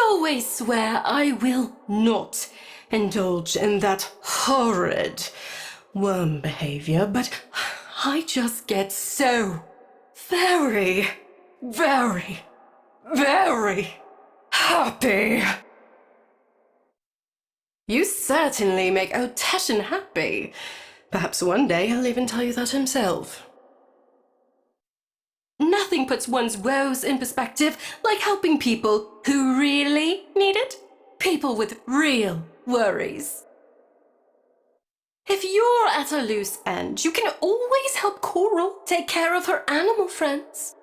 always swear I will not indulge in that horrid worm behavior, but I just get so very, very, very happy. You certainly make old Teshin happy. Perhaps one day he'll even tell you that himself. Nothing puts one's woes in perspective like helping people who really need it. People with real worries. If you're at a loose end, you can always help Koral take care of her animal friends.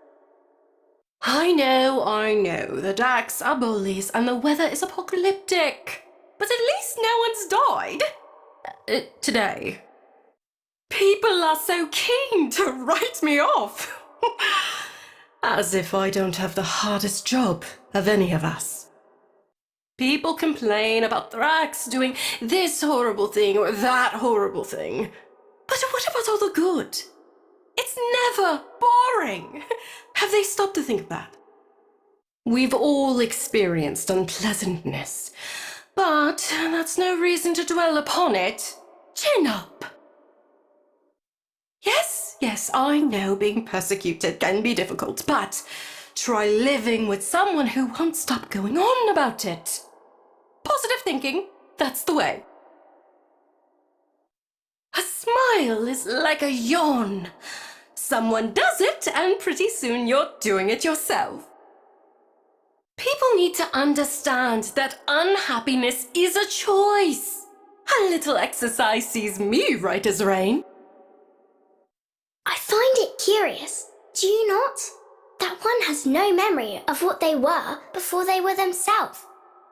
I know, the Dax are bullies and the weather is apocalyptic. But at least no one's died. Today. People are so keen to write me off. As if I don't have the hardest job of any of us. People complain about Thrax doing this horrible thing or that horrible thing. But what about all the good? It's never boring. Have they stopped to think of that? We've all experienced unpleasantness, but that's no reason to dwell upon it. Chin up. Yes, I know being persecuted can be difficult, but try living with someone who won't stop going on about it. Positive thinking, that's the way. A smile is like a yawn. Someone does it, and pretty soon you're doing it yourself. People need to understand that unhappiness is a choice. A little exercise sees me right as rain. I find it curious, do you not? That one has no memory of what they were before they were themselves.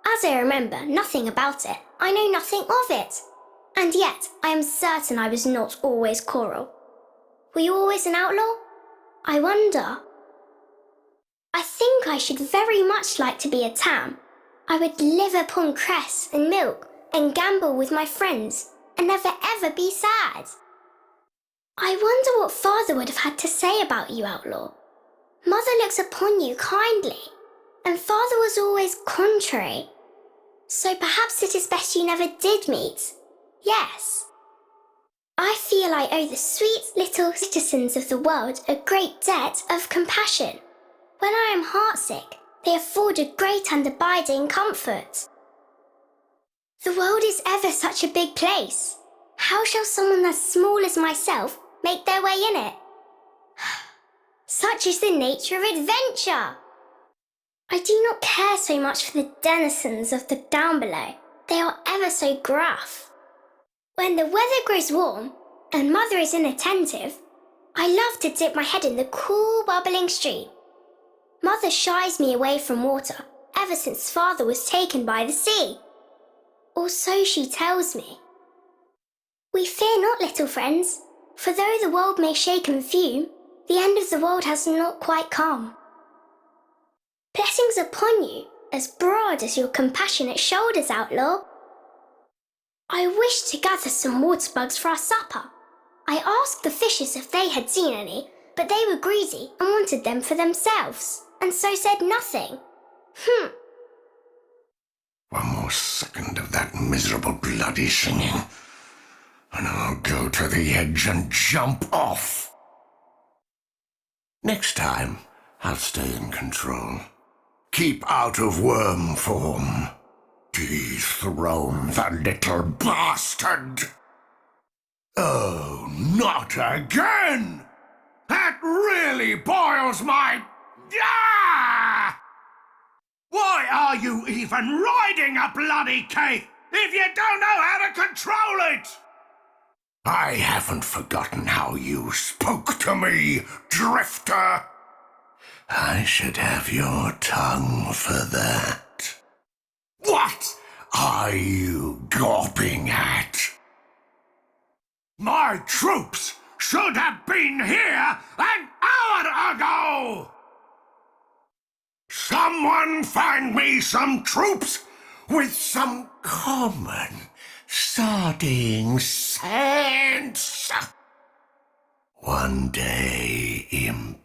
As I remember nothing about it, I know nothing of it. And yet, I am certain I was not always Koral. Were you always an outlaw? I wonder. I think I should very much like to be a tam. I would live upon cress and milk and gamble with my friends and never ever be sad. I wonder what Father would have had to say about you, outlaw. Mother looks upon you kindly, and Father was always contrary. So perhaps it is best you never did meet. Yes. I feel I owe the sweet little citizens of the world a great debt of compassion. When I am heartsick, they afford a great and abiding comfort. The world is ever such a big place. How shall someone as small as myself make their way in it? Such is the nature of adventure. I do not care so much for the denizens of the down below. They are ever so gruff. When the weather grows warm and Mother is inattentive, I love to dip my head in the cool bubbling stream. Mother shies me away from water ever since Father was taken by the sea. Or so she tells me. We fear not, little friends, for though the world may shake and fume, the end of the world has not quite come. Blessings upon you, as broad as your compassionate shoulders, outlaw. I wished to gather some water bugs for our supper. I asked the fishes if they had seen any, but they were greedy and wanted them for themselves, and so said nothing. One more second of that miserable bloody singing, and I'll go to the edge and jump off. Next time, I'll stay in control. Keep out of worm form. Dethrone the little bastard! Oh, not again! That really boils my... Ah! Why are you even riding a bloody cape if you don't know how to control it? I haven't forgotten how you spoke to me, Drifter. I should have your tongue for that. What are you gawping at? My troops should have been here an hour ago! Someone find me some troops with some common sardine sense. One day, imp,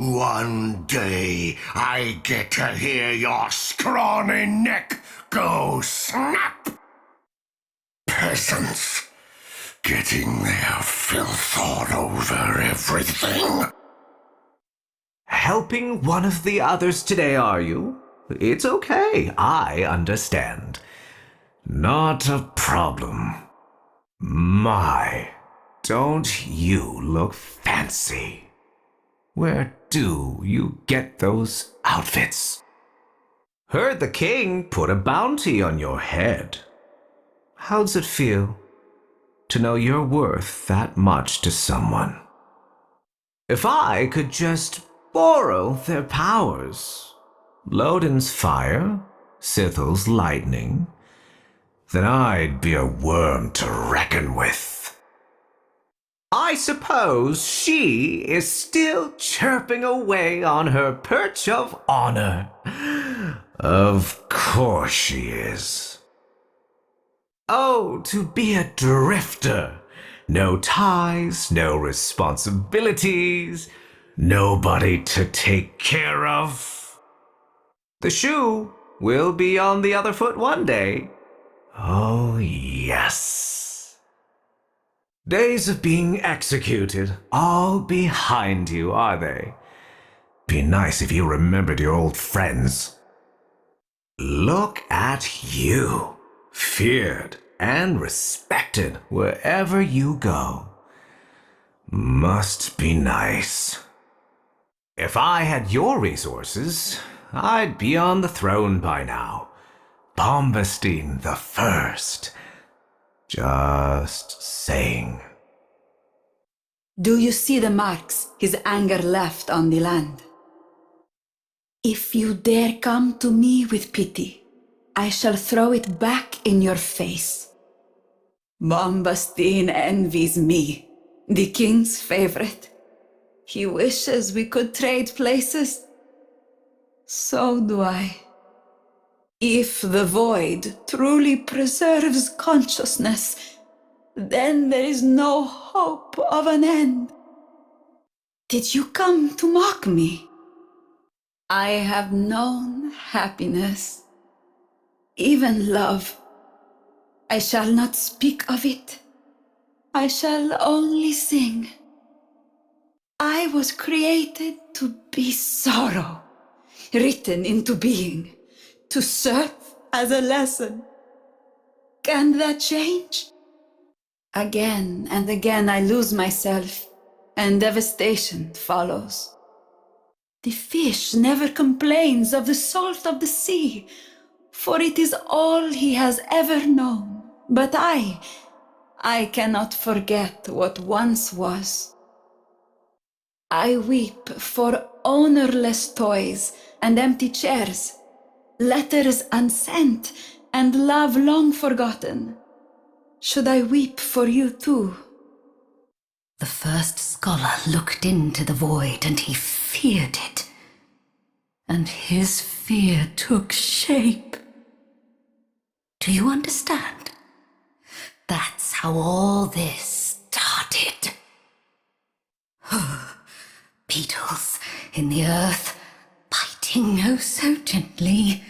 One day I get to hear your scrawny neck go snap. Peasants, getting their filth all over everything. Helping one of the others today, are you? It's okay, I understand. Not a problem. My, don't you look fancy? Where do you get those outfits? Heard the king put a bounty on your head. How's it feel to know you're worth that much to someone? If I could just borrow their powers, Lodin's fire, Sithel's lightning, then I'd be a worm to reckon with. I suppose she is still chirping away on her perch of honor. Of course she is. Oh, to be a drifter. No ties, no responsibilities, nobody to take care of. The shoe will be on the other foot one day. Oh, yes. Days of being executed all behind you, are they? Be nice if you remembered your old friends. Look at you, feared and respected wherever you go. Must be nice. If I had your resources, I'd be on the throne by now. Bombastine the First. Just saying. Do you see the marks his anger left on the land? If you dare come to me with pity, I shall throw it back in your face. Bombastine envies me, the king's favorite. He wishes we could trade places. So do I. If the void truly preserves consciousness, then there is no hope of an end. Did you come to mock me? I have known happiness, even love. I shall not speak of it. I shall only sing. I was created to be sorrow, written into being, to serve as a lesson. Can that change? Again and again I lose myself, and devastation follows. The fish never complains of the salt of the sea, for it is all he has ever known. But I cannot forget what once was. I weep for ownerless toys and empty chairs, letters unsent and love long forgotten. Should I weep for you too? The first scholar looked into the void and he feared it. And his fear took shape. Do you understand? That's how all this started. Beetles in the earth, biting oh so gently,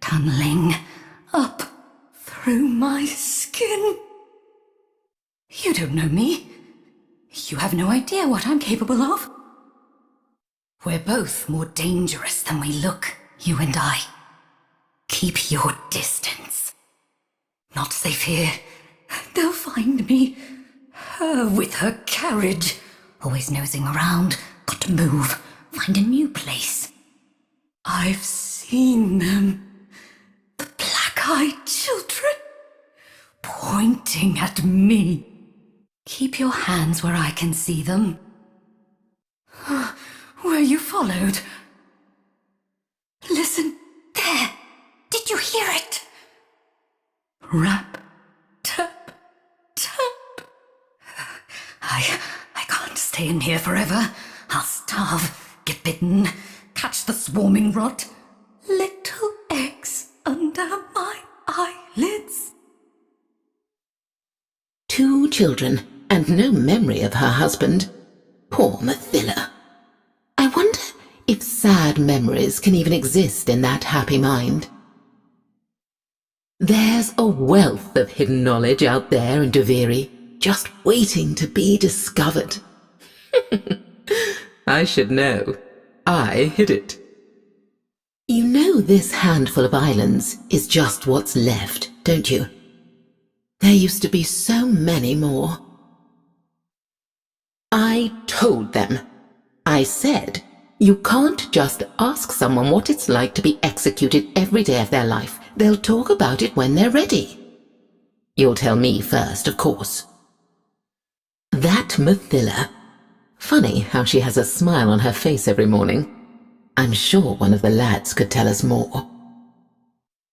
tunneling up through my skin. You don't know me. You have no idea what I'm capable of. We're both more dangerous than we look, you and I. Keep your distance. Not safe here. They'll find me. Her with her carriage. Always nosing around. Got to move. Find a new place. I've seen them. The black-eyed children. Pointing at me. Keep your hands where I can see them. Were you followed? Listen, there. Did you hear it? Rap, tap, tap. I can't stay in here forever. I'll starve, get bitten, catch the swarming rot. Little eggs under my eyelids. 2 children, and no memory of her husband. Poor Mathila. I wonder if sad memories can even exist in that happy mind. There's a wealth of hidden knowledge out there in Duviri, just waiting to be discovered. I should know. I hid it. You know this handful of islands is just what's left, don't you? There used to be so many more. I told them. I said, you can't just ask someone what it's like to be executed every day of their life. They'll talk about it when they're ready. You'll tell me first, of course. That Mathila. Funny how she has a smile on her face every morning. I'm sure one of the lads could tell us more.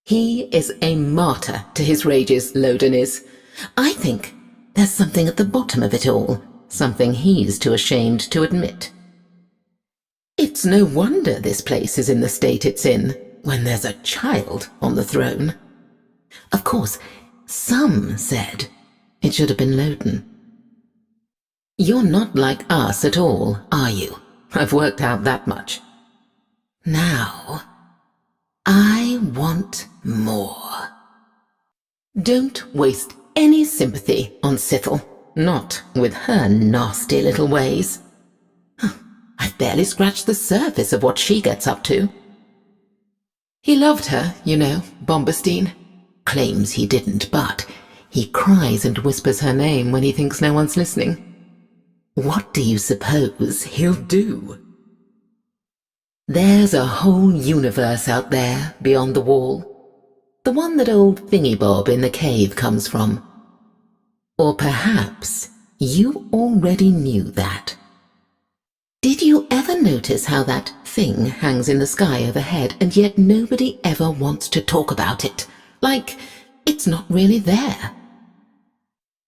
He is a martyr to his rages, Loden is. I think there's something at the bottom of it all, something he's too ashamed to admit. It's no wonder this place is in the state it's in, when there's a child on the throne. Of course, some said it should have been Loden. You're not like us at all, are you? I've worked out that much. Now, I want more. Don't waste any sympathy on Sithel, not with her nasty little ways. I've barely scratched the surface of what she gets up to. He loved her, you know, Bombastine. Claims he didn't, but he cries and whispers her name when he thinks no one's listening. What do you suppose he'll do? There's a whole universe out there beyond the wall. The one that old Thingy-Bob in the cave comes from. Or perhaps you already knew that. Did you ever notice how that thing hangs in the sky overhead and yet nobody ever wants to talk about it? Like it's not really there.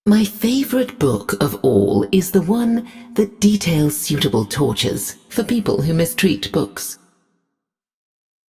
My favorite book of all is the one that details suitable tortures for people who mistreat books.